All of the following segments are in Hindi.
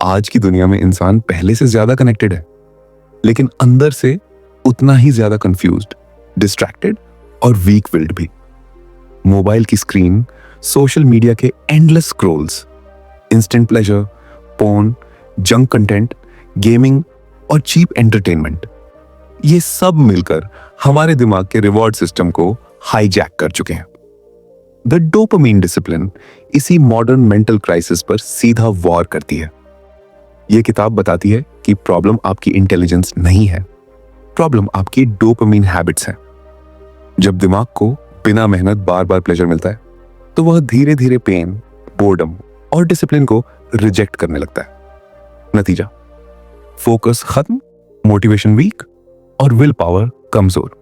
आज की दुनिया में इंसान पहले से ज्यादा कनेक्टेड है, लेकिन अंदर से उतना ही ज्यादा कंफ्यूज्ड, डिस्ट्रैक्टेड और वीक विल्ड भी। मोबाइल की स्क्रीन, सोशल मीडिया के endless Scrolls, instant pleasure, porn, junk content, gaming और चीप एंटरटेनमेंट, ये सब मिलकर हमारे दिमाग के रिवॉर्ड सिस्टम को हाईजैक कर चुके हैं। द डोपामाइन डिसिप्लिन इसी मॉडर्न मेंटल क्राइसिस पर सीधा वॉर करती है। यह किताब बताती है कि प्रॉब्लम आपकी इंटेलिजेंस नहीं है, प्रॉब्लम आपकी डोपामाइन हैबिट्स है। जब दिमाग को बिना मेहनत बार बार प्लेजर मिलता है, तो वह धीरे धीरे पेन, बोर्डम और डिसिप्लिन को रिजेक्ट करने लगता है। नतीजा, फोकस खत्म, मोटिवेशन वीक और विल पावर कमजोर।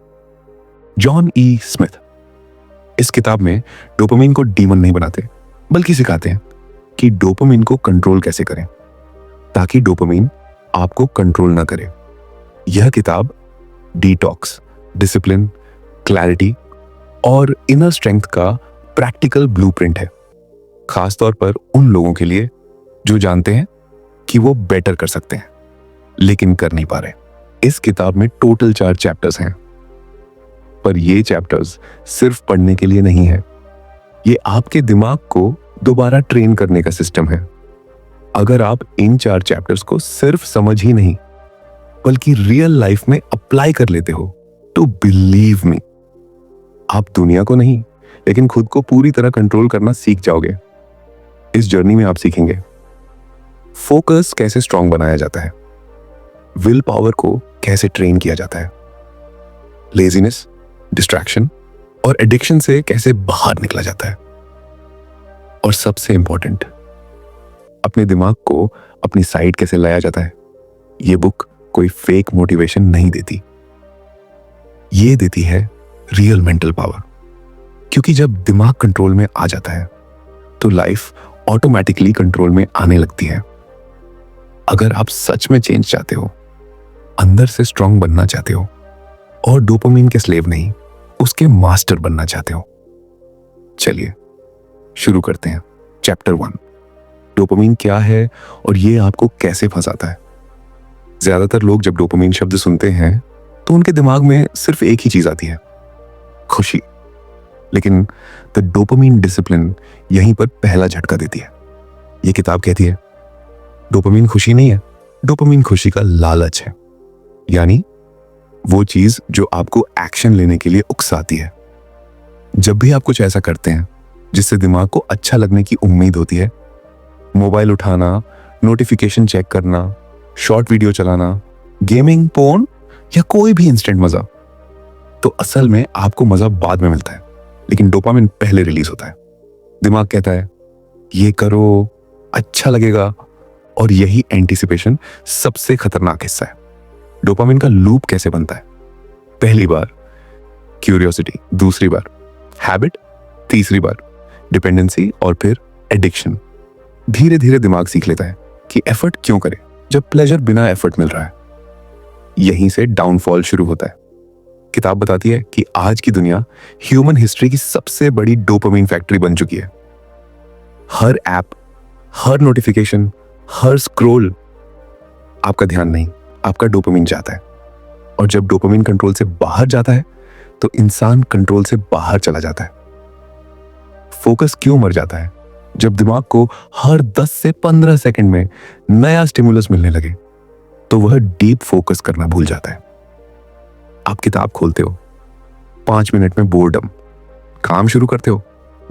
जॉन ई स्मिथ इस किताब में डोपामाइन को डीमन नहीं बनाते, बल्कि सिखाते हैं कि डोपामाइन को कंट्रोल कैसे करें, ताकि डोपामाइन आपको कंट्रोल ना करे। यह किताब डिटॉक्स, डिसिप्लिन, क्लैरिटी और इनर स्ट्रेंथ का प्रैक्टिकल ब्लूप्रिंट है, खासतौर पर उन लोगों के लिए जो जानते हैं कि वो बेटर कर सकते हैं लेकिन कर नहीं पा रहे। इस किताब में टोटल 4 चैप्टर्स हैं, पर ये चैप्टर्स सिर्फ पढ़ने के लिए नहीं है। ये आपके दिमाग को दोबारा ट्रेन करने का सिस्टम है। अगर आप इन 4 चैप्टर्स को सिर्फ समझ ही नहीं, बल्कि रियल लाइफ में अप्लाई कर लेते हो, तो बिलीव मी, आप दुनिया को नहीं, लेकिन खुद को पूरी तरह कंट्रोल करना सीख जाओगे। इस जर्नी में आप सीखेंगे फोकस कैसे स्ट्रांग बनाया जाता है, विल पावर को कैसे ट्रेन किया जाता है, लेजीनेस, डिस्ट्रैक्शन और एडिक्शन से कैसे बाहर निकला जाता है, और सबसे इंपॉर्टेंट, अपने दिमाग को अपनी साइड कैसे लाया जाता है। ये बुक कोई फेक मोटिवेशन नहीं देती, ये देती है रियल मेंटल पावर। क्योंकि जब दिमाग कंट्रोल में आ जाता है, तो लाइफ ऑटोमेटिकली कंट्रोल में आने लगती है। अगर आप सच में चेंज चाहते हो, अंदर से स्ट्रांग बनना चाहते हो और डोपामाइन के स्लेव नहीं, उसके मास्टर बनना चाहते हो, चलिए शुरू करते हैं। चैप्टर 1, डोपामाइन क्या है और ये आपको कैसे फंसाता है। ज्यादातर लोग जब डोपामाइन शब्द सुनते हैं तो उनके दिमाग में सिर्फ एक ही चीज आती है, खुशी। लेकिन द डोपामाइन डिसिप्लिन यहीं पर पहला झटका देती है। यह किताब कहती है डोपामाइन खुशी नहीं है, डोपामाइन खुशी का लालच है, यानी वो चीज जो आपको एक्शन लेने के लिए उकसाती है। जब भी आप कुछ ऐसा करते हैं जिससे दिमाग को अच्छा लगने की उम्मीद होती है, मोबाइल उठाना, नोटिफिकेशन चेक करना, शॉर्ट वीडियो चलाना, गेमिंग, पोर्न या कोई भी इंस्टेंट मजा, तो असल में आपको मजा बाद में मिलता है, लेकिन डोपामाइन पहले रिलीज होता है। दिमाग कहता है ये करो, अच्छा लगेगा, और यही एंटीसिपेशन सबसे खतरनाक हिस्सा है। डोपामाइन का लूप कैसे बनता है? पहली बार क्यूरियोसिटी, दूसरी बार हैबिट, तीसरी बार डिपेंडेंसी और फिर एडिक्शन। धीरे धीरे दिमाग सीख लेता है कि एफर्ट क्यों करे जब प्लेजर बिना एफर्ट मिल रहा है। यहीं से डाउनफॉल शुरू होता है। किताब बताती है कि आज की दुनिया ह्यूमन हिस्ट्री की सबसे बड़ी डोपामाइन फैक्ट्री बन चुकी है। हर ऐप, हर नोटिफिकेशन, हर स्क्रॉल आपका ध्यान नहीं, आपका डोपामाइन जाता है। और जब डोपामाइन कंट्रोल से बाहर जाता है, तो इंसान कंट्रोल से बाहर चला जाता है। फोकस क्यों मर जाता है? जब दिमाग को हर 10 से 15 सेकंड में नया स्टिमुलस मिलने लगे, तो वह डीप फोकस करना भूल जाता है। आप किताब खोलते हो, 5 मिनट में बोर्डम, काम शुरू करते हो,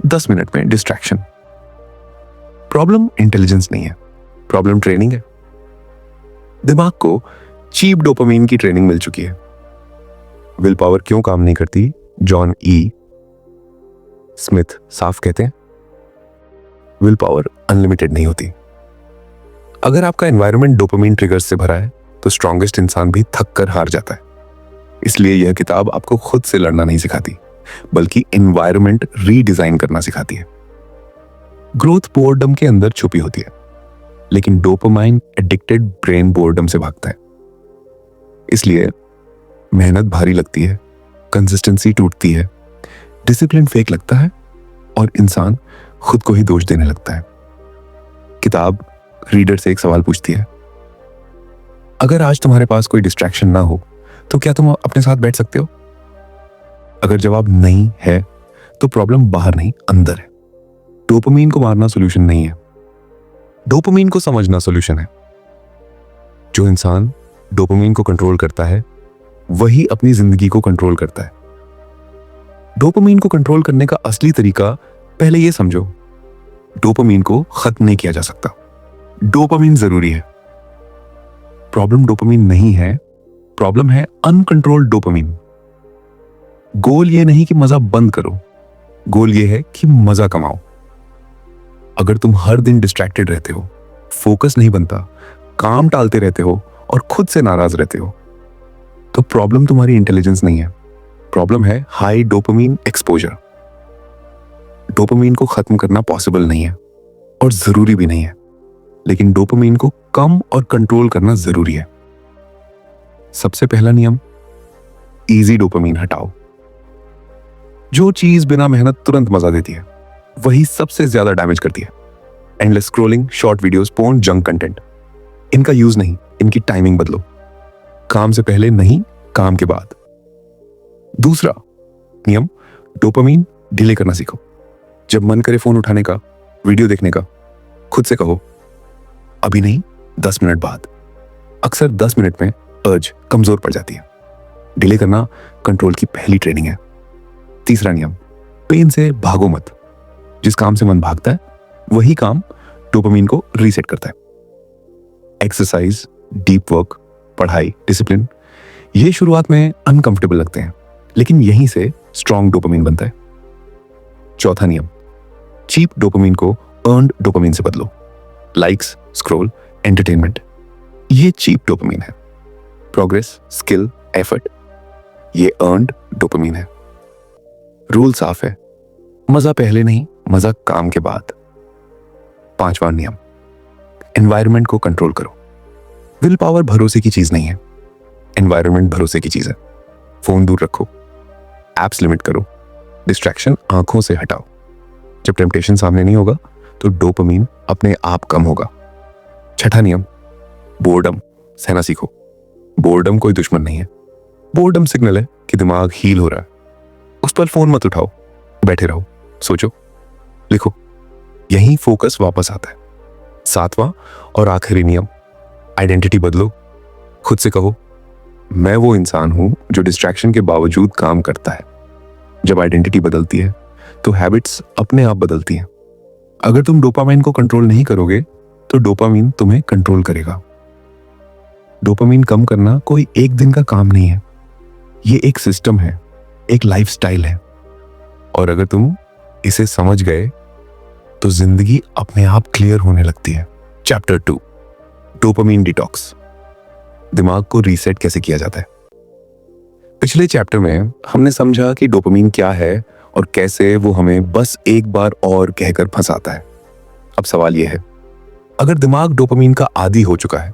10 मिनट में डिस्ट्रैक्शन। प्रॉब्लम इंटेलिजेंस नहीं है, प्रॉब्लम ट्रेनिंग है। दिमाग को चीप डोपामाइन की ट्रेनिंग मिल चुकी है। विल पावर क्यों काम नहीं करती? जॉन ई स्मिथ साफ कहते हैं विल पावर अनलिमिटेड नहीं होती। अगर आपका एनवायरनमेंट डोपामाइन ट्रिगर्स से भरा है, तो स्ट्रॉन्गेस्ट इंसान भी थक कर हार जाता है। इसलिए यह किताब आपको खुद से लड़ना नहीं सिखाती, बल्कि एनवायरनमेंट रीडिजाइन करना सिखाती है। ग्रोथ बोर्डम के अंदर छुपी होती है, लेकिन डोपामाइन एडिक्टेड ब्रेन बोर्डम से भागता है। इसलिए मेहनत भारी लगती है, कंसिस्टेंसी टूटती है, डिसिप्लिन फेक लगता है और इंसान खुद को ही दोष देने लगता है। किताब रीडर से एक सवाल पूछती है, अगर आज तुम्हारे पास कोई डिस्ट्रैक्शन ना हो तो क्या तुम अपने साथ बैठ सकते हो? अगर जवाब नहीं है तो प्रॉब्लम बाहर नहीं अंदर है। डोपामीन को मारना सोल्यूशन नहीं है, डोपामीन को समझना सोल्यूशन है। जो इंसान डोपामीन को कंट्रोल करता है वही अपनी जिंदगी को कंट्रोल करता है। डोपामीन को कंट्रोल करने का असली तरीका पहले यह समझो, डोपामीन को खत्म नहीं किया जा सकता। डोपामीन जरूरी है। प्रॉब्लम डोपामीन नहीं है, प्रॉब्लम है अनकंट्रोल्ड डोपामीन। गोल ये नहीं कि मजा बंद करो, गोल ये है कि मजा कमाओ। अगर तुम हर दिन डिस्ट्रैक्टेड रहते हो, फोकस नहीं बनता, काम टालते रहते हो और खुद से नाराज रहते हो, तो प्रॉब्लम तुम्हारी इंटेलिजेंस नहीं है, प्रॉब्लम है हाई डोपामीन एक्सपोजर। डोपामीन को खत्म करना पॉसिबल नहीं है और जरूरी भी नहीं है, लेकिन डोपामीन को कम और कंट्रोल करना जरूरी है। सबसे पहला नियम, इजी डोपामीन हटाओ। जो चीज बिना मेहनत तुरंत मजा देती है वही सबसे ज्यादा डैमेज करती है। Endless scrolling, short videos, porn, junk content, इनका यूज नहीं, इनकी टाइमिंग बदलो। काम से पहले नहीं, काम के बाद। दूसरा नियम, डोपामीन डिले करना सीखो। जब मन करे फोन उठाने का, वीडियो देखने का, खुद से कहो अभी नहीं, 10 मिनट बाद। अक्सर 10 मिनट में अर्ज कमजोर पड़ जाती है। डिले करना कंट्रोल की पहली ट्रेनिंग है। तीसरा नियम, पेन से भागो मत। जिस काम से मन भागता है वही काम डोपामीन को रीसेट करता है। एक्सरसाइज, डीप वर्क, पढ़ाई, डिसिप्लिन, ये शुरुआत में अनकंफर्टेबल लगते हैं, लेकिन यहीं से स्ट्रॉन्ग डोपामीन बनता है। चौथा नियम, चीप डोपामीन को अर्न्ड डोपामीन से बदलो। लाइक्स, स्क्रॉल, एंटरटेनमेंट, ये चीप डोपामीन है। प्रोग्रेस, स्किल, एफर्ट, ये अर्न्ड डोपामीन है। रूल साफ है, मजा पहले नहीं, मजा काम के बाद। पांचवा नियम, एनवायरनमेंट को कंट्रोल करो। विल पावर भरोसे की चीज नहीं है, एनवायरनमेंट भरोसे की चीज है। फोन दूर रखो, एप्स लिमिट करो, डिस्ट्रैक्शन आंखों से हटाओ। जब टेम्पटेशन सामने नहीं होगा तो डोपामीन अपने आप कम होगा। छठा नियम, बोर्डम सहना सीखो। बोर्डम कोई दुश्मन नहीं है, बोर्डम सिग्नल है कि दिमाग हील हो रहा है। उस पर फोन मत उठाओ, बैठे रहो, सोचो, लिखो, यहीं फोकस वापस आता है। सातवां और आखिरी नियम, आइडेंटिटी बदलो। खुद से कहो मैं वो इंसान हूं जो डिस्ट्रैक्शन के बावजूद काम करता है। जब आइडेंटिटी बदलती है तो हैबिट्स अपने आप बदलती हैं। अगर तुम डोपामाइन को कंट्रोल नहीं करोगे तो डोपामीन तुम्हें कंट्रोल करेगा। डोपामीन कम करना कोई एक दिन का काम नहीं है, ये एक सिस्टम है, एक लाइफस्टाइल है। और अगर तुम इसे समझ गए तो जिंदगी अपने आप क्लियर होने लगती है। चैप्टर 2, डोपामीन डिटॉक्स, दिमाग को रीसेट कैसे किया जाता है। पिछले चैप्टर में हमने समझा कि डोपामीन क्या है और कैसे वो हमें बस एक बार और कहकर फंसाता है। अब सवाल यह है, अगर दिमाग डोपामीन का आदी हो चुका है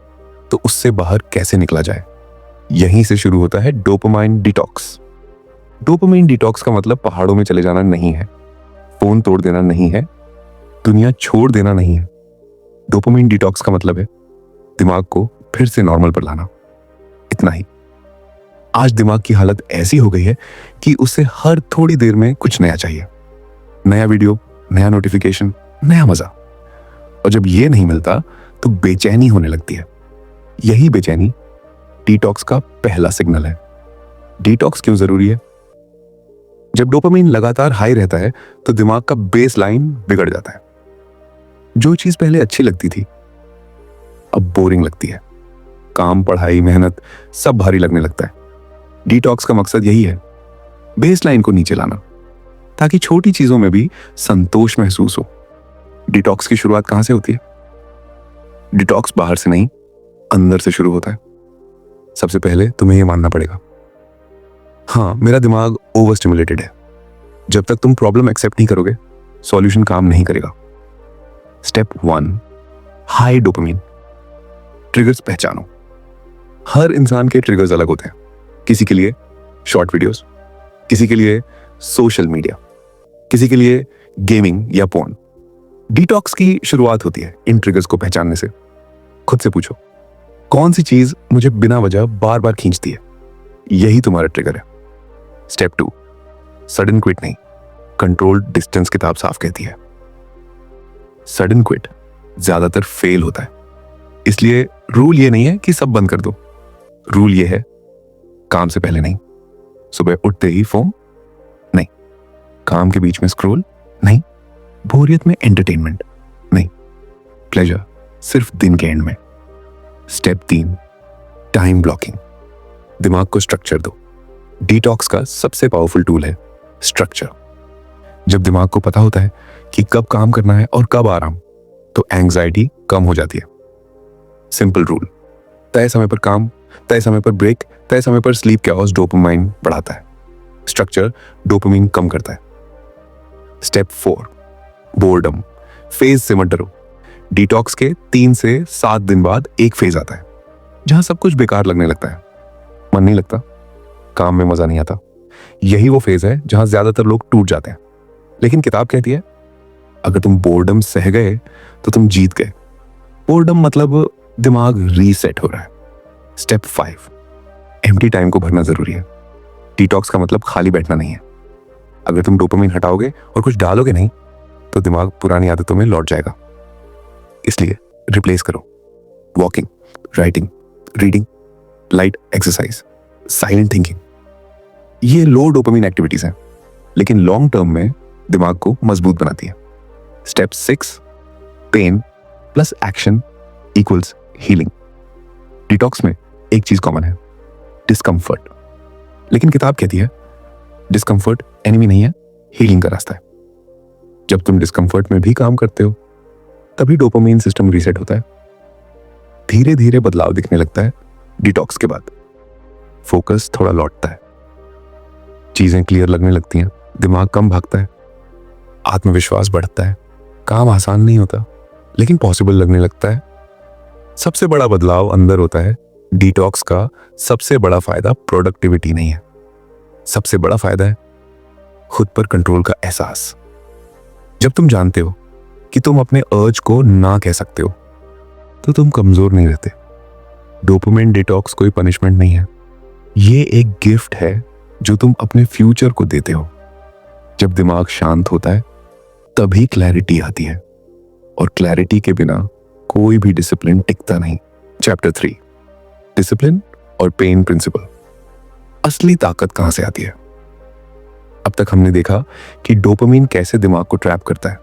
तो उससे बाहर कैसे निकला जाए। यहीं से शुरू होता है डोपामाइन डिटॉक्स। डोपामाइन डिटॉक्स का मतलब पहाड़ों में चले जाना नहीं है, फोन तोड़ देना नहीं है, दुनिया छोड़ देना नहीं है। डोपामाइन डिटॉक्स का मतलब है दिमाग को फिर से नॉर्मल पर लाना, इतना ही। आज दिमाग की हालत ऐसी हो गई है कि उसे हर थोड़ी देर में कुछ नया चाहिए, नया वीडियो, नया नोटिफिकेशन, नया मजा। और जब ये नहीं मिलता तो बेचैनी होने लगती है। यही बेचैनी डिटॉक्स का पहला सिग्नल है। डिटॉक्स क्यों जरूरी है? जब डोपामाइन लगातार हाई रहता है तो दिमाग का बेस लाइन बिगड़ जाता है। जो चीज पहले अच्छी लगती थी अब बोरिंग लगती है। काम, पढ़ाई, मेहनत सब भारी लगने लगता है। डिटॉक्स का मकसद यही है, बेस लाइन को नीचे लाना, ताकि छोटी चीजों में भी संतोष महसूस हो। डिटॉक्स की शुरुआत कहां से होती है? डिटॉक्स बाहर से नहीं, अंदर से शुरू होता है। सबसे पहले तुम्हें यह मानना पड़ेगा, हाँ मेरा दिमाग ओवर स्टिमुलेटेड है। जब तक तुम प्रॉब्लम एक्सेप्ट नहीं करोगे सॉल्यूशन काम नहीं करेगा। Step 1, high dopamine. ट्रिगर्स पहचानो। हर इंसान के ट्रिगर्स अलग होते हैं। किसी के लिए शॉर्ट वीडियोस, किसी के लिए सोशल मीडिया, किसी के लिए गेमिंग या पोर्न। डिटॉक्स की शुरुआत होती है इन ट्रिगर्स को पहचानने से। खुद से पूछो, कौन सी चीज मुझे बिना वजह बार बार खींचती है? यही तुम्हारा ट्रिगर है। स्टेप 2, सडन क्विट नहीं, कंट्रोल्ड डिस्टेंस किताब साफ कहती है। सडन क्विट ज्यादातर फेल होता है, इसलिए रूल ये नहीं है कि सब बंद कर दो। रूल ये है, काम से पहले नहीं, सुबह उठते ही फोन नहीं, काम के बीच में स्क्रॉल नहीं, बोरियत में एंटरटेनमेंट नहीं, प्लेजर सिर्फ दिन के एंड में। Step 3, time blocking. दिमाग को स्ट्रक्चर दो। डिटॉक्स का सबसे पावरफुल टूल है स्ट्रक्चर। जब दिमाग को पता होता है कि कब काम करना है और कब आराम, तो एंग्जाइटी कम हो जाती है। सिंपल रूल, तय समय पर काम, तय समय पर ब्रेक, तय समय पर स्लीप कैओस डोपामाइन बढ़ाता है। स्ट्रक्चर डोपामाइन कम करता है। Step 4, boredom. फेज से मत डरो। डिटॉक्स के 3 से 7 दिन बाद एक फेज आता है जहां सब कुछ बेकार लगने लगता है, मन नहीं लगता, काम में मजा नहीं आता। यही वो फेज है जहां ज्यादातर लोग टूट जाते हैं। लेकिन किताब कहती है, अगर तुम बोर्डम सह गए तो तुम जीत गए। बोर्डम मतलब दिमाग रीसेट हो रहा है। स्टेप 5, एम्प्टी टाइम को भरना जरूरी है। डिटॉक्स का मतलब खाली बैठना नहीं है। अगर तुम डोपामाइन हटाओगे और कुछ डालोगे नहीं, तो दिमाग पुरानी आदतों में लौट जाएगा। इसलिए रिप्लेस करो। Walking, writing, reading, light exercise, silent thinking. ये लो डोपामाइन एक्टिविटीज हैं, लेकिन लॉन्ग टर्म में दिमाग को मजबूत बनाती है। Step 6, pain plus action equals healing. Detox में एक चीज कॉमन है, डिस्कंफर्ट। लेकिन किताब कहती है, डिस्कंफर्ट एनिमी नहीं है, हीलिंग का रास्ता है। जब तुम डिस्कंफर्ट में भी काम करते हो, तभी डोपामाइन सिस्टम रीसेट होता है। धीरे धीरे बदलाव दिखने लगता है। डिटॉक्स के बाद फोकस थोड़ा लौटता है, चीजें क्लियर लगने लगती हैं, दिमाग कम भागता है, आत्मविश्वास बढ़ता है। काम आसान नहीं होता, लेकिन पॉसिबल लगने लगता है। सबसे बड़ा बदलाव अंदर होता है। डिटॉक्स का सबसे बड़ा फायदा प्रोडक्टिविटी नहीं है, सबसे बड़ा फायदा है खुद पर कंट्रोल का एहसास। जब तुम जानते हो कि तुम अपने अर्ज को ना कह सकते हो, तो तुम कमजोर नहीं रहते। डोपामाइन डिटॉक्स कोई पनिशमेंट नहीं है, ये एक गिफ्ट है जो तुम अपने फ्यूचर को देते हो। जब दिमाग शांत होता है, तभी क्लैरिटी आती है, और क्लैरिटी के बिना कोई भी डिसिप्लिन टिकता नहीं। चैप्टर 3, डिसिप्लिन और पेन प्रिंसिपल। असली ताकत कहां से आती है? अब तक हमने देखा कि डोपामाइन कैसे दिमाग को ट्रैप करता है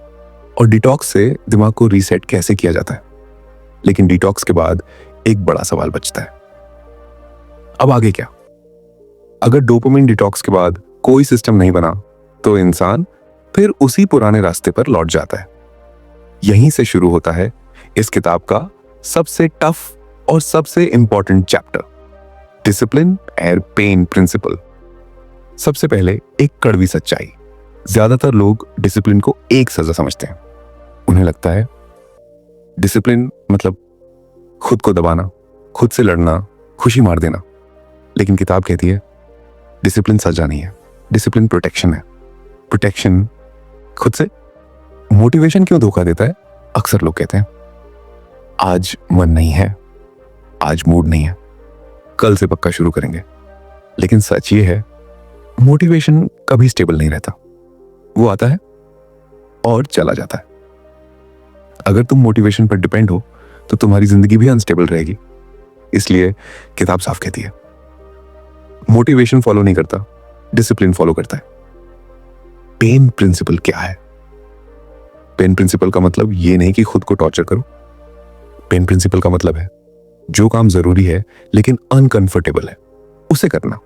और डिटॉक्स से दिमाग को रीसेट कैसे किया जाता है। लेकिन डिटॉक्स के बाद एक बड़ा सवाल बचता है, अब आगे क्या? अगर डोपामाइन डिटॉक्स के बाद कोई सिस्टम नहीं बना, तो इंसान फिर उसी पुराने रास्ते पर लौट जाता है। यहीं से शुरू होता है इस किताब का सबसे टफ और सबसे important chapter, discipline and pain principle. सबसे पहले एक कड़वी सच्चाई, ज्यादातर लोग डिसिप्लिन को एक सजा समझते हैं। उन्हें लगता है डिसिप्लिन मतलब खुद को दबाना, खुद से लड़ना, खुशी मार देना। लेकिन किताब कहती है डिसिप्लिन सजा नहीं है, डिसिप्लिन प्रोटेक्शन है। प्रोटेक्शन खुद से। मोटिवेशन क्यों धोखा देता है? अक्सर लोग कहते हैं आज मन नहीं है, आज मूड नहीं है, कल से पक्का शुरू करेंगे। लेकिन सच ये है, मोटिवेशन कभी स्टेबल नहीं रहता। वो आता है और चला जाता है। अगर तुम मोटिवेशन पर डिपेंड हो, तो तुम्हारी जिंदगी भी अनस्टेबल रहेगी। इसलिए किताब साफ कहती है मोटिवेशन फॉलो नहीं करता, डिसिप्लिन फॉलो करता है। पेन प्रिंसिपल क्या है? पेन प्रिंसिपल का मतलब ये नहीं कि खुद को टॉर्चर करो। पेन प्रिंसिपल का मतलब है जो काम जरूरी है लेकिन अनकंफर्टेबल है, उसे करना।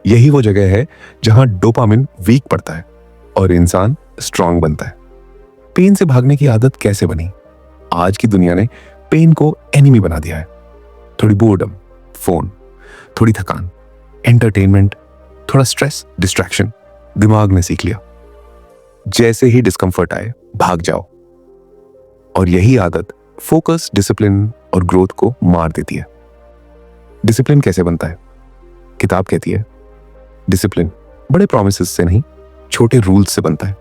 यही वो जगह है जहां डोपामिन वीक पड़ता है और इंसान स्ट्रांग बनता है। पेन से भागने की आदत कैसे बनी? आज की दुनिया ने पेन को एनिमी बना दिया है। थोड़ी बोर्डम, फोन, थोड़ी थकान, एंटरटेनमेंट, थोड़ा स्ट्रेस, डिस्ट्रैक्शन, दिमाग ने सीख लिया जैसे ही डिस्कंफर्ट आए भाग जाओ। और यही आदत फोकस, डिसिप्लिन और ग्रोथ को मार देती है। डिसिप्लिन कैसे बनता है? किताब कहती है डिसिप्लिन बड़े प्रॉमिसेस से नहीं, छोटे रूल्स से बनता है।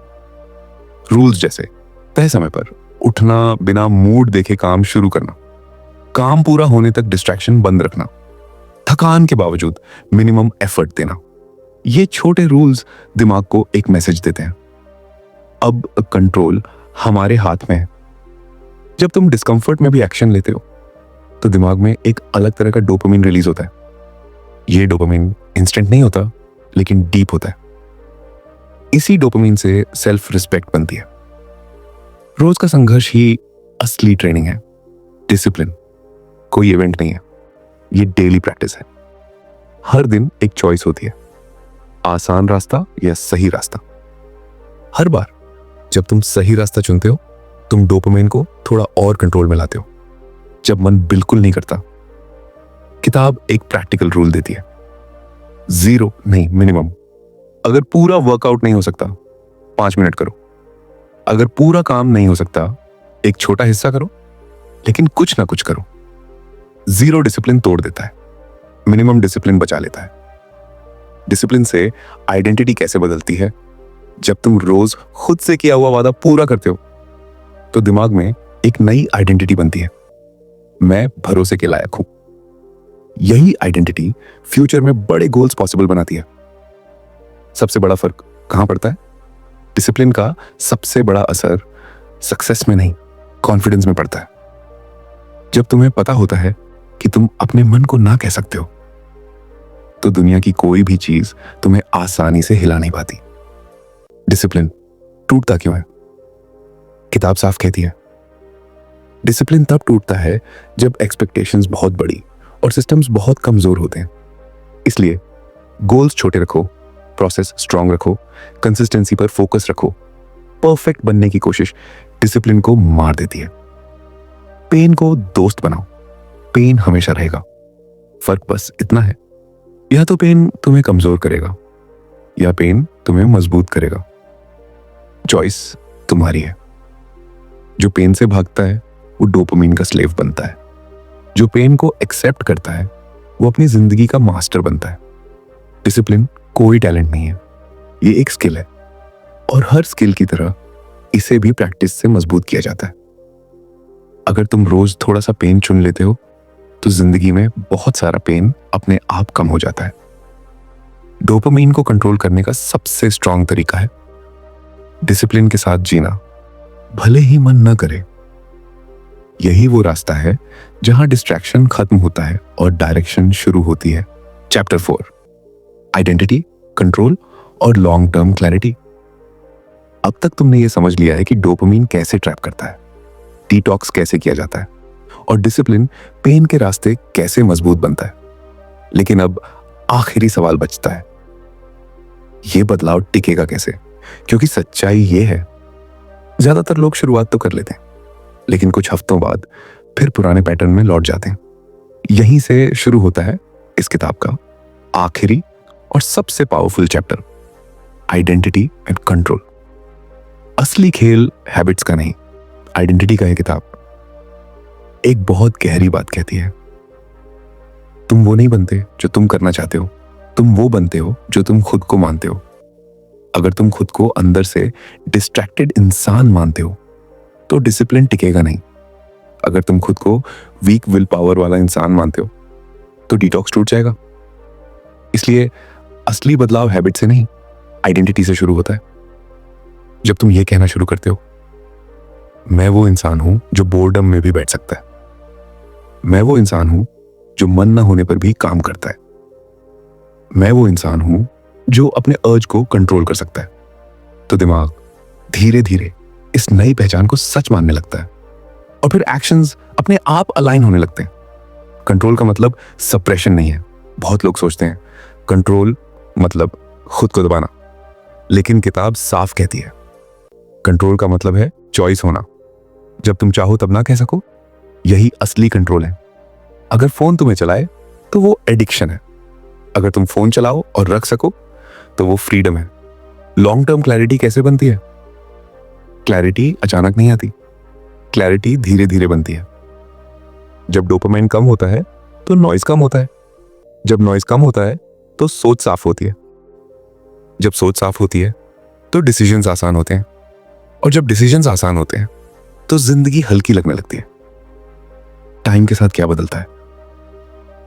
रूल्स जैसे तय समय पर उठना, बिना मूड देखे काम शुरू करना, काम पूरा होने तक डिस्ट्रैक्शन बंद रखना, थकान के बावजूद मिनिमम एफर्ट देना। ये छोटे रूल्स दिमाग को एक मैसेज देते हैं, अब कंट्रोल हमारे हाथ में है। जब तुम डिस्कंफर्ट में भी एक्शन लेते हो तो दिमाग में एक अलग तरह का डोपामिन रिलीज होता है। ये डोपामिन इंस्टेंट नहीं होता, लेकिन डीप होता है। इसी डोपामिन से सेल्फ रिस्पेक्ट बनती है। रोज का संघर्ष ही असली ट्रेनिंग है। डिसिप्लिन कोई इवेंट नहीं है, ये डेली प्रैक्टिस है। हर दिन एक चॉइस होती है, आसान रास्ता या सही रास्ता। हर बार जब तुम सही रास्ता चुनते हो, तुम डोपामिन को थोड़ा और कंट्रोल में लाते हो। जब मन बिल्कुल नहीं करता, किताब एक प्रैक्टिकल रूल देती है, 0 नहीं, मिनिमम। अगर पूरा वर्कआउट नहीं हो सकता, 5 मिनट करो। अगर पूरा काम नहीं हो सकता, एक छोटा हिस्सा करो, लेकिन कुछ ना कुछ करो। 0 डिसिप्लिन तोड़ देता है, मिनिमम डिसिप्लिन बचा लेता है। डिसिप्लिन से आइडेंटिटी कैसे बदलती है? जब तुम रोज खुद से किया हुआ वादा पूरा करते हो तो दिमाग में एक नई आइडेंटिटी बनती है, मैं भरोसे के लायक हूं। यही आइडेंटिटी फ्यूचर में बड़े गोल्स पॉसिबल बनाती है। सबसे बड़ा फर्क कहां पड़ता है? डिसिप्लिन का सबसे बड़ा असर सक्सेस में नहीं, कॉन्फिडेंस में पड़ता है। जब तुम्हें पता होता है कि तुम अपने मन को ना कह सकते हो, तो दुनिया की कोई भी चीज तुम्हें आसानी से हिला नहीं पाती। डिसिप्लिन टूटता क्यों है? किताब साफ कहती है, डिसिप्लिन तब टूटता है जब एक्सपेक्टेशंस बहुत बड़ी और सिस्टम्स बहुत कमजोर होते हैं। इसलिए गोल्स छोटे रखो, प्रोसेस स्ट्रांग रखो, कंसिस्टेंसी पर फोकस रखो। परफेक्ट बनने की कोशिश डिसिप्लिन को मार देती है। पेन को दोस्त बनाओ, पेन हमेशा रहेगा। फर्क बस इतना है, या तो पेन तुम्हें कमजोर करेगा या पेन तुम्हें मजबूत करेगा। चॉइस तुम्हारी है। जो पेन से भागता है वो डोपामिन का स्लेव बनता है। जो पेन को एक्सेप्ट करता है वो अपनी जिंदगी का मास्टर बनता है। डिसिप्लिन कोई टैलेंट नहीं है, ये एक स्किल है, और हर स्किल की तरह इसे भी प्रैक्टिस से मजबूत किया जाता है। अगर तुम रोज थोड़ा सा पेन चुन लेते हो तो जिंदगी में बहुत सारा पेन अपने आप कम हो जाता है। डोपामिन को कंट्रोल करने का सबसे स्ट्रांग तरीका है डिसिप्लिन के साथ जीना, भले ही मन न करे। यही वो रास्ता है जहां डिस्ट्रैक्शन खत्म होता है और डायरेक्शन शुरू होती है। चैप्टर 4, आइडेंटिटी, कंट्रोल और लॉन्ग टर्म क्लैरिटी। अब तक तुमने ये समझ लिया है कि डोपामिन कैसे ट्रैप करता है, डिटॉक्स कैसे किया जाता है, और डिसिप्लिन पेन के रास्ते कैसे मजबूत बनता है। लेकिन अब आखिरी सवाल बचता है, ये बदलाव टिकेगा कैसे? क्योंकि सच्चाई ये है, ज्यादातर लोग शुरुआत तो कर लेते हैं, लेकिन कुछ हफ्तों बाद फिर पुराने पैटर्न में लौट जाते हैं। यहीं से शुरू होता है इस किताब का आखिरी और सबसे powerful chapter, identity and control. असली खेल हैबिट्स का नहीं, आइडेंटिटी का है। किताब एक बहुत गहरी बात कहती है, तुम वो नहीं बनते जो तुम करना चाहते हो, तुम वो बनते हो जो तुम खुद को मानते हो। अगर तुम खुद को अंदर से डिस्ट्रैक्टेड इंसान मानते हो तो डिसिप्लिन टिकेगा नहीं। अगर तुम खुद को वीक विल पावर वाला इंसान मानते हो तो डिटॉक्स टूट जाएगा। इसलिए असली बदलाव हैबिट से नहीं, आइडेंटिटी से शुरू होता है। जब तुम ये कहना शुरू करते हो, मैं वो इंसान हूं जो बोर्डम में भी बैठ सकता है, मैं वो इंसान हूं जो मन ना होने पर भी काम करता है, मैं वो इंसान हूं जो अपने अर्ज को कंट्रोल कर सकता है, तो दिमाग धीरे धीरे इस नई पहचान को सच मानने लगता है और फिर एक्शंस अपने आप अलाइन होने लगते हैं। कंट्रोल का मतलब सप्रेशन नहीं है। बहुत लोग सोचते हैं कंट्रोल मतलब खुद को दबाना, लेकिन किताब साफ कहती है कंट्रोल का मतलब है चॉइस होना। जब तुम चाहो तब ना कह सको, यही असली कंट्रोल है। अगर फोन तुम्हें चलाए तो वो एडिक्शन है, अगर तुम फोन चलाओ और रख सको तो वो फ्रीडम है। लॉन्ग टर्म क्लैरिटी कैसे बनती है? क्लैरिटी अचानक नहीं आती, क्लैरिटी धीरे धीरे बनती है। जब डोपामाइन कम होता है तो नॉइज कम होता है, जब नॉइज कम होता है तो सोच साफ होती है, जब सोच साफ होती है तो डिसीजंस आसान होते हैं, और जब डिसीजंस आसान होते हैं तो जिंदगी हल्की लगने लगती है। टाइम के साथ क्या बदलता है?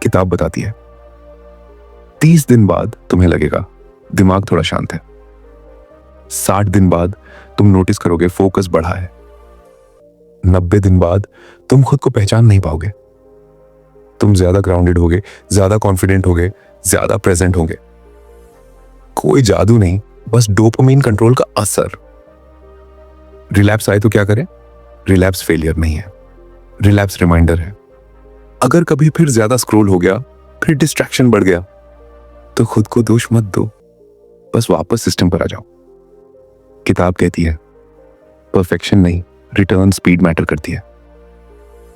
किताब बताती है 30 दिन बाद तुम्हें लगेगा दिमाग थोड़ा शांत है। 60 दिन बाद तुम नोटिस करोगे फोकस बढ़ा है। 90 दिन बाद तुम खुद को पहचान नहीं पाओगे। तुम ज्यादा ग्राउंडेड होगे, ज्यादा कॉन्फिडेंट होगे, ज्यादा प्रेजेंट होगे। कोई जादू नहीं, बस डोपामाइन कंट्रोल का असर। रिलैप्स आए तो क्या करें? रिलैप्स फेलियर नहीं है, रिलैप्स रिमाइंडर है। अगर कभी फिर ज्यादा स्क्रॉल हो गया, फिर डिस्ट्रैक्शन बढ़ गया, तो खुद को दोष मत दो, बस वापस सिस्टम पर आ जाओ। किताब कहती है परफेक्शन नहीं, रिटर्न स्पीड मैटर करती है।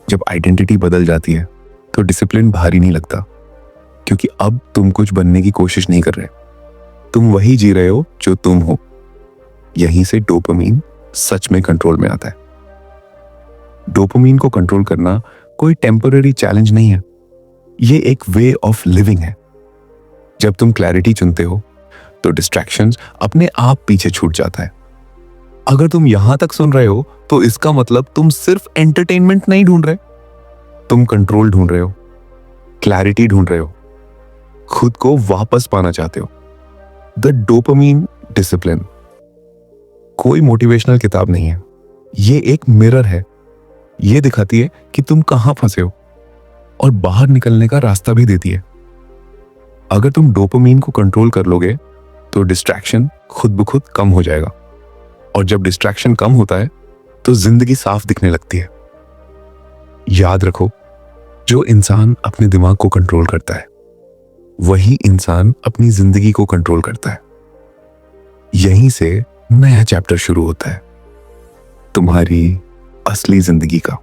जब आइडेंटिटी बदल जाती है तो डिसिप्लिन भारी नहीं लगता, क्योंकि अब तुम कुछ बनने की कोशिश नहीं कर रहे, तुम वही जी रहे हो जो तुम हो। यहीं से डोपामाइन सच में कंट्रोल में आता है। डोपामाइन को कंट्रोल करना कोई टेम्पररी चैलेंज नहीं है, ये एक वे ऑफ लिविंग है। जब तुम क्लैरिटी चुनते हो तो डिस्ट्रैक्शंस अपने आप पीछे छूट जाता है। अगर तुम यहां तक सुन रहे हो तो इसका मतलब तुम सिर्फ एंटरटेनमेंट नहीं ढूंढ रहे, तुम कंट्रोल ढूंढ रहे हो, क्लैरिटी ढूंढ रहे हो, खुद को वापस पाना चाहते हो। द डोपामाइन डिसिप्लिन कोई मोटिवेशनल किताब नहीं है, ये एक मिरर है। ये दिखाती है कि तुम कहां फंसे हो और बाहर निकलने का रास्ता भी देती है। अगर तुम डोपामाइन को कंट्रोल कर लोगे तो डिस्ट्रैक्शन खुद ब खुद कम हो जाएगा, और जब डिस्ट्रैक्शन कम होता है तो जिंदगी साफ दिखने लगती है। याद रखो, जो इंसान अपने दिमाग को कंट्रोल करता है वही इंसान अपनी जिंदगी को कंट्रोल करता है। यहीं से नया चैप्टर शुरू होता है, तुम्हारी असली जिंदगी का।